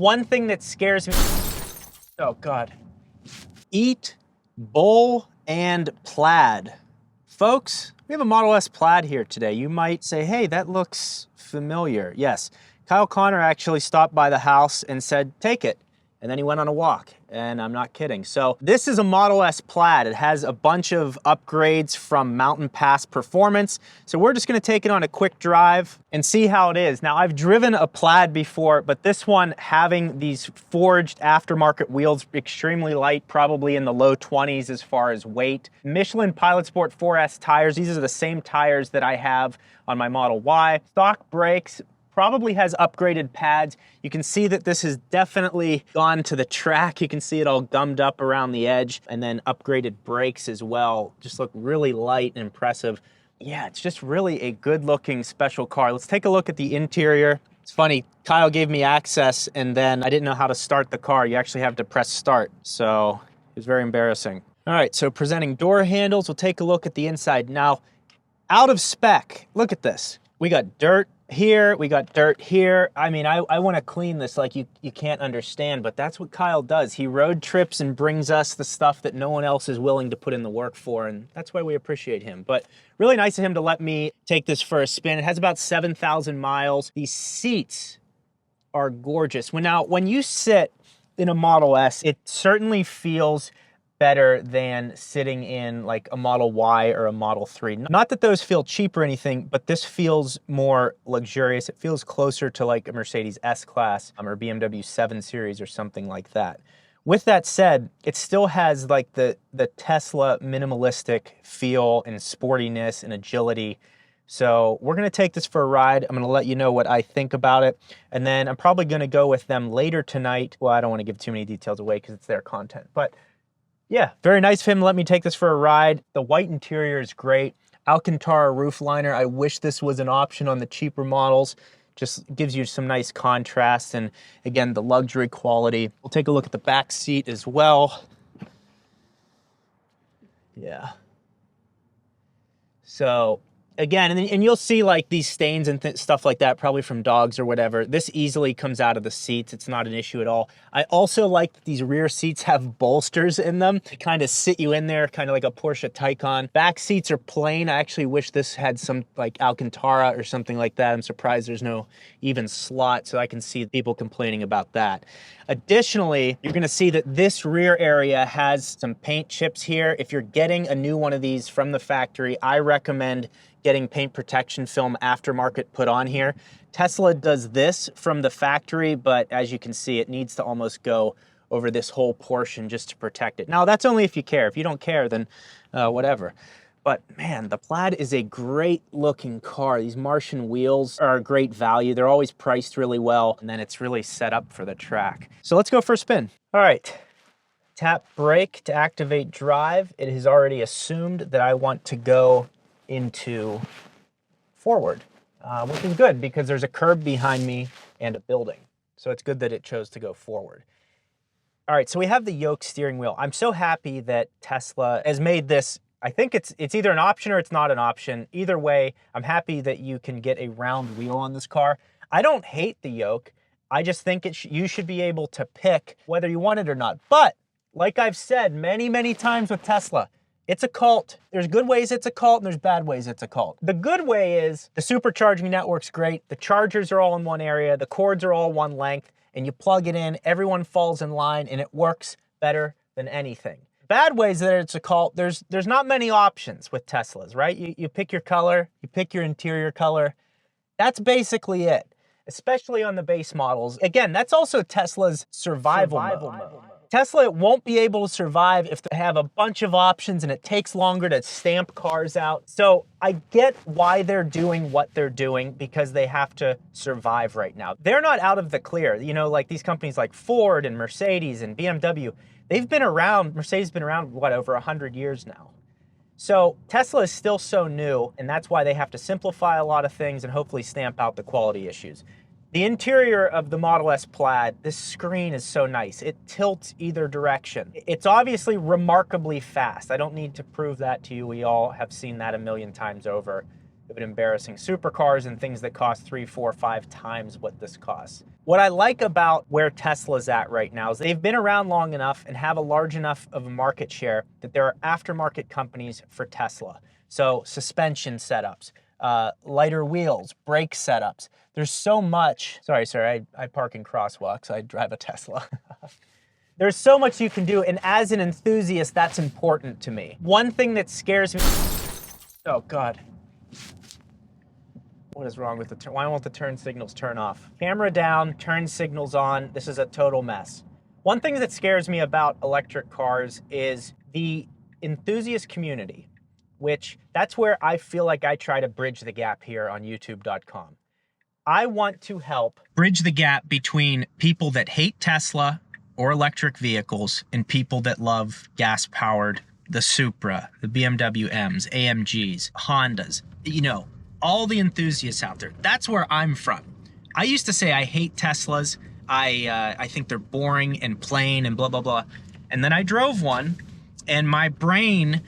One thing that scares me, oh God. Eat, Bull, and Plaid. Folks, we have a Model S Plaid here today. You might say, hey, that looks familiar. Yes, Kyle Connor actually stopped by the house and said, take it. And then he went on a walk, and I'm not kidding. So this is a Model S Plaid. It has a bunch of upgrades from Mountain Pass Performance. So we're just gonna take it on a quick drive and see how it is. Now, I've driven a Plaid before, but this one, having these forged aftermarket wheels, extremely light, probably in the low 20s as far as weight. Michelin Pilot Sport 4S tires. These are the same tires that I have on my Model Y. Stock brakes. Probably has upgraded pads. You can see that this has definitely gone to the track. You can see it all gummed up around the edge, and then upgraded brakes as well. Just look really light and impressive. Yeah, it's just really a good looking special car. Let's take a look at the interior. It's funny, Kyle gave me access and then I didn't know how to start the car. You actually have to press start. So it was very embarrassing. All right, so presenting door handles. We'll take a look at the inside. Now, out of spec, look at this. We got dirt here, we got dirt here. I mean, I want to clean this like you can't understand, but that's what Kyle does. He road trips and brings us the stuff that no one else is willing to put in the work for, and that's why we appreciate him. But really nice of him to let me take this for a spin. It has about 7,000 miles. These seats are gorgeous. When you sit in a Model S, it certainly feels better than sitting in like a Model Y or a Model 3. Not that those feel cheap or anything, but this feels more luxurious. It feels closer to like a Mercedes S-Class or BMW 7 Series or something like that. With that said, it still has like the Tesla minimalistic feel and sportiness and agility. So we're gonna take this for a ride. I'm gonna let you know what I think about it. And then I'm probably gonna go with them later tonight. Well, I don't wanna give too many details away because it's their content, but yeah, very nice of him to let me take this for a ride. The white interior is great. Alcantara roof liner. I wish this was an option on the cheaper models. Just gives you some nice contrast and again, the luxury quality. We'll take a look at the back seat as well. Yeah. So again, and you'll see like these stains and stuff like that, probably from dogs or whatever. This easily comes out of the seats. It's not an issue at all. I also like that these rear seats have bolsters in them to kind of sit you in there, kind of like a Porsche Taycan. Back seats are plain. I actually wish this had some like Alcantara or something like that. I'm surprised there's no even slot, so I can see people complaining about that. Additionally, you're gonna see that this rear area has some paint chips here. If you're getting a new one of these from the factory, I recommend getting paint protection film aftermarket put on here. Tesla does this from the factory, but as you can see, it needs to almost go over this whole portion just to protect it. Now, that's only if you care. If you don't care, then whatever. But man, the Plaid is a great looking car. These Martian wheels are a great value. They're always priced really well, and then it's really set up for the track. So let's go for a spin. All right, tap brake to activate drive. It has already assumed that I want to go into forward, which is good because there's a curb behind me and a building. So it's good that it chose to go forward. All right, so we have the yoke steering wheel. I'm so happy that Tesla has made this. I think it's either an option or it's not an option. Either way, I'm happy that you can get a round wheel on this car. I don't hate the yoke. I just think you should be able to pick whether you want it or not. But like I've said many, many times with Tesla, it's a cult. There's good ways it's a cult and there's bad ways it's a cult. The good way is the supercharging network's great. The chargers are all in one area. The cords are all one length and you plug it in, everyone falls in line and it works better than anything. Bad ways that it's a cult, there's not many options with Teslas, right? You pick your color, you pick your interior color. That's basically it, especially on the base models. Again, that's also Tesla's survival mode. Tesla won't be able to survive if they have a bunch of options and it takes longer to stamp cars out. So I get why they're doing what they're doing because they have to survive right now. They're not out of the clear. You know, like these companies like Ford and Mercedes and BMW, they've been around, Mercedes has been around, what, over 100 years now. So Tesla is still so new, and that's why they have to simplify a lot of things and hopefully stamp out the quality issues. The interior of the Model S Plaid, this screen is so nice. It tilts either direction. It's obviously remarkably fast. I don't need to prove that to you. We all have seen that a million times over. Of embarrassing supercars and things that cost 3, 4, 5 times what this costs. What I like about where Tesla's at right now is they've been around long enough and have a large enough of a market share that there are aftermarket companies for Tesla. So suspension setups, lighter wheels, brake setups. There's so much. Sorry, I park in crosswalks. I drive a Tesla. There's so much you can do, and as an enthusiast, that's important to me. One thing that scares me, oh God. What is wrong with the turn? Why won't the turn signals turn off? Camera down, turn signals on. This is a total mess. One thing that scares me about electric cars is the enthusiast community, which that's where I feel like I try to bridge the gap here on youtube.com. I want to help bridge the gap between people that hate Tesla or electric vehicles and people that love gas-powered, the Supra, the BMW M's, AMGs, Hondas, you know, all the enthusiasts out there. That's where I'm from. I used to say I hate Teslas. I think they're boring and plain and blah, blah, blah. And then I drove one, and my brain,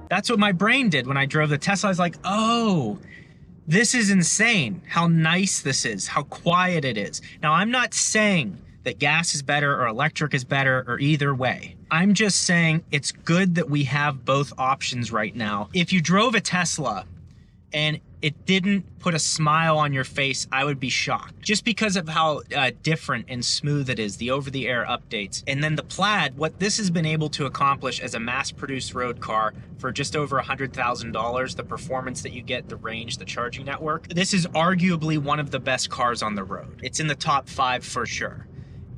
that's what my brain did when I drove the Tesla. I was like, oh, this is insane. How nice this is, how quiet it is. Now, I'm not saying that gas is better or electric is better or either way. I'm just saying it's good that we have both options right now. If you drove a Tesla and it didn't put a smile on your face, I would be shocked. Just because of how different and smooth it is, the over-the-air updates. And then the Plaid, what this has been able to accomplish as a mass-produced road car for just over $100,000, the performance that you get, the range, the charging network, this is arguably one of the best cars on the road. It's in the top 5 for sure.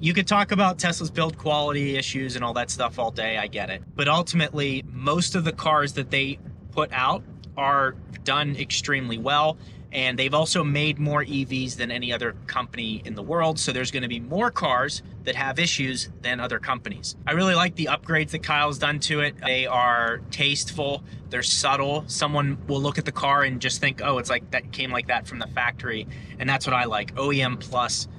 You could talk about Tesla's build quality issues and all that stuff all day, I get it. But ultimately, most of the cars that they put out are done extremely well, and they've also made more EVs than any other company in the world, so there's going to be more cars that have issues than other companies. I really like the upgrades that Kyle's done to it. They are tasteful, they're subtle. Someone will look at the car and just think, oh, it's like that came like that from the factory, and that's what I like, OEM plus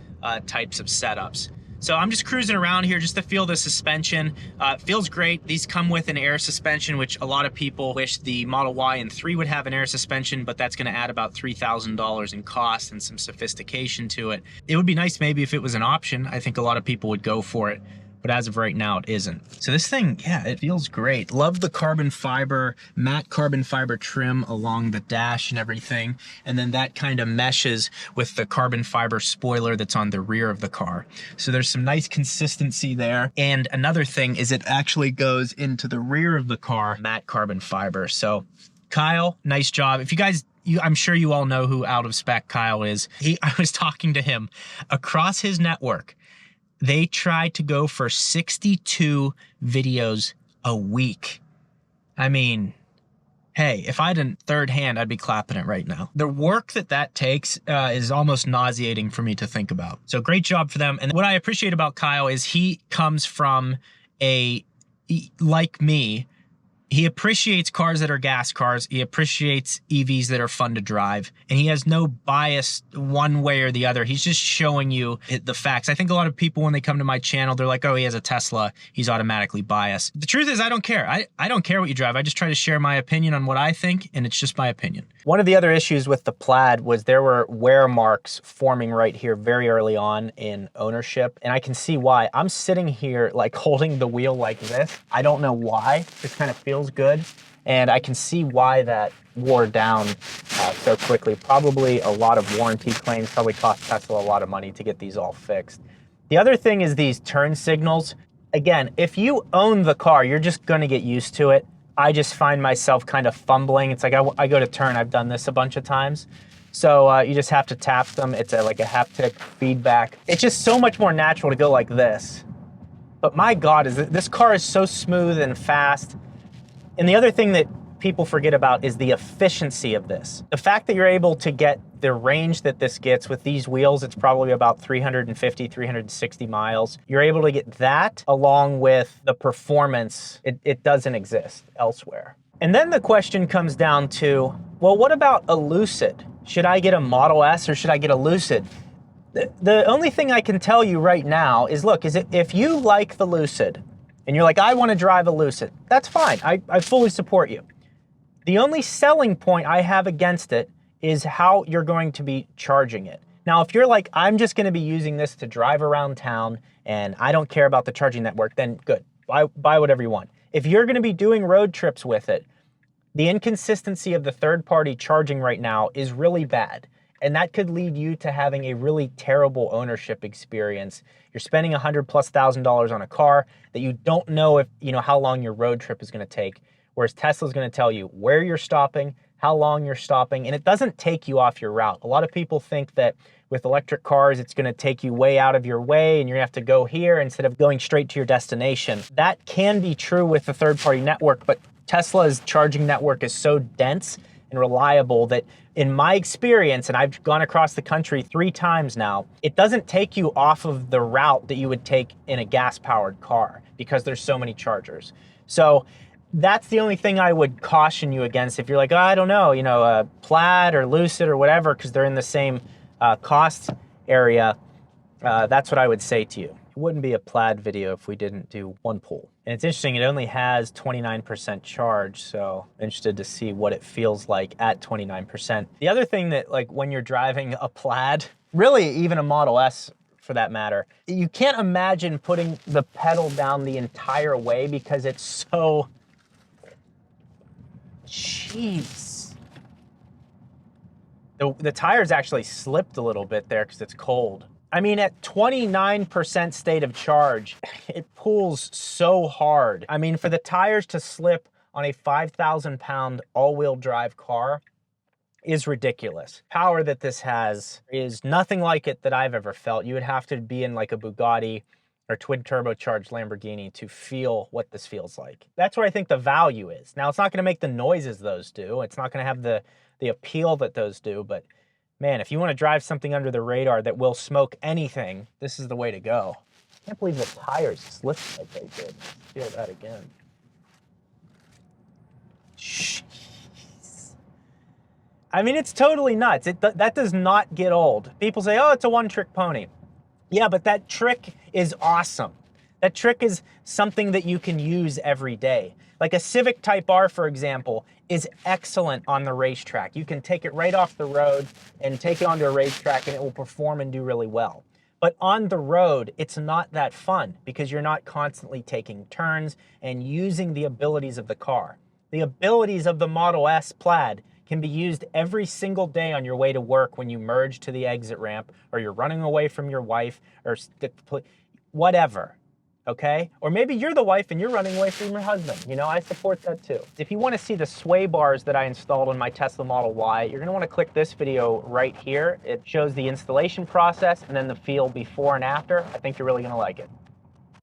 types of setups. So I'm just cruising around here just to feel the suspension. Feels great. These come with an air suspension, which a lot of people wish the Model Y and 3 would have an air suspension, but that's going to add about $3,000 in cost and some sophistication to it. It would be nice maybe if it was an option. I think a lot of people would go for it, but as of right now, it isn't. So this thing, yeah, it feels great. Love the carbon fiber, matte carbon fiber trim along the dash and everything. And then that kind of meshes with the carbon fiber spoiler that's on the rear of the car. So there's some nice consistency there. And another thing is it actually goes into the rear of the car, matte carbon fiber. So Kyle, nice job. If you guys, I'm sure you all know who Out of Spec Kyle is. I was talking to him across his network. They tried to go for 62 videos a week. I mean, hey, if I had a third hand, I'd be clapping it right now. The work that takes is almost nauseating for me to think about. So great job for them. And what I appreciate about Kyle is he comes from like me, he appreciates cars that are gas cars. He appreciates EVs that are fun to drive. And he has no bias one way or the other. He's just showing you the facts. I think a lot of people, when they come to my channel, they're like, oh, he has a Tesla, he's automatically biased. The truth is, I don't care. I don't care what you drive. I just try to share my opinion on what I think, and it's just my opinion. One of the other issues with the Plaid was there were wear marks forming right here very early on in ownership. And I can see why. I'm sitting here like holding the wheel like this. I don't know why. This kind of feels good, and I can see why that wore down so quickly. Probably a lot of warranty claims, probably cost Tesla a lot of money to get these all fixed. The other thing is these turn signals. Again, if you own the car, you're just gonna get used to it. I just find myself kind of fumbling. It's like I go to turn, I've done this a bunch of times. So you just have to tap them. It's like a haptic feedback. It's just so much more natural to go like this. But my God, this car is so smooth and fast. And the other thing that people forget about is the efficiency of this. The fact that you're able to get the range that this gets with these wheels, it's probably about 350, 360 miles. You're able to get that along with the performance. It doesn't exist elsewhere. And then the question comes down to, well, what about a Lucid? Should I get a Model S or should I get a Lucid? The only thing I can tell you right now is, look, if you like the Lucid, and you're like, I want to drive a Lucid, that's fine. I fully support you. The only selling point I have against it is how you're going to be charging it. Now, if you're like, I'm just gonna be using this to drive around town and I don't care about the charging network, then good, buy whatever you want. If you're gonna be doing road trips with it, the inconsistency of the third-party charging right now is really bad. And that could lead you to having a really terrible ownership experience. You're spending $100,000+ on a car that you don't know if, you know, how long your road trip is gonna take. Whereas Tesla's gonna tell you where you're stopping, how long you're stopping, and it doesn't take you off your route. A lot of people think that with electric cars, it's gonna take you way out of your way and you're gonna have to go here instead of going straight to your destination. That can be true with the third-party network, but Tesla's charging network is so dense and reliable that in my experience, and I've gone across the country 3 times now, it doesn't take you off of the route that you would take in a gas-powered car because there's so many chargers. So that's the only thing I would caution you against if you're like, oh, I don't know, you know, Plaid or Lucid or whatever, because they're in the same cost area. That's what I would say to you. It wouldn't be a Plaid video if we didn't do one pull. And it's interesting, it only has 29% charge, so I'm interested to see what it feels like at 29%. The other thing that, like, when you're driving a Plaid, really even a Model S for that matter, you can't imagine putting the pedal down the entire way because it's so, jeez. The tires actually slipped a little bit there because it's cold. I mean, at 29% state of charge, it pulls so hard. I mean, for the tires to slip on a 5,000-pound all-wheel drive car is ridiculous. Power that this has is nothing like it that I've ever felt. You would have to be in like a Bugatti or twin turbocharged Lamborghini to feel what this feels like. That's where I think the value is. Now, it's not gonna make the noises those do. It's not gonna have the appeal that those do, but man, if you want to drive something under the radar that will smoke anything, this is the way to go. I can't believe the tires slipped like they did. Let's feel that again. Jeez. I mean, it's totally nuts. That does not get old. People say, oh, it's a one-trick pony. Yeah, but that trick is awesome. That trick is something that you can use every day. Like a Civic Type R, for example, is excellent on the racetrack. You can take it right off the road and take it onto a racetrack and it will perform and do really well. But on the road, it's not that fun because you're not constantly taking turns and using the abilities of the car. The abilities of the Model S Plaid can be used every single day on your way to work when you merge to the exit ramp or you're running away from your wife or whatever. Okay? Or maybe you're the wife and you're running away from your husband. You know, I support that too. If you want to see the sway bars that I installed on my Tesla Model Y, you're going to want to click this video right here. It shows the installation process and then the feel before and after. I think you're really going to like it.